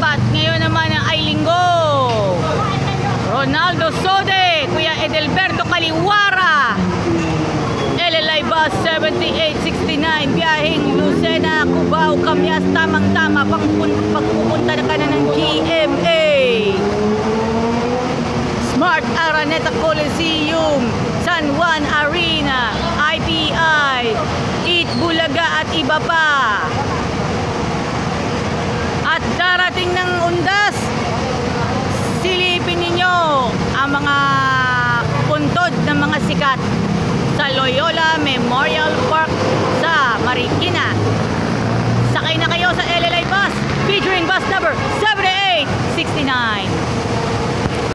At ngayon naman ay linggo. Ronaldo Sode, Kuya Edelberto Kaliwara, LLI Bus 7869, biyaheng Lucena, Cubao, Camyas, tamang-tama pagpupunta na ka na ng GMA. Smart Araneta Coliseum, San Juan Arena, IPI, Eat Bulaga at iba pa. At darating ng undas, silipin ninyo ang mga puntod ng mga sikat sa Loyola Memorial Park sa Marikina. Sakay na kayo sa LLI Bus.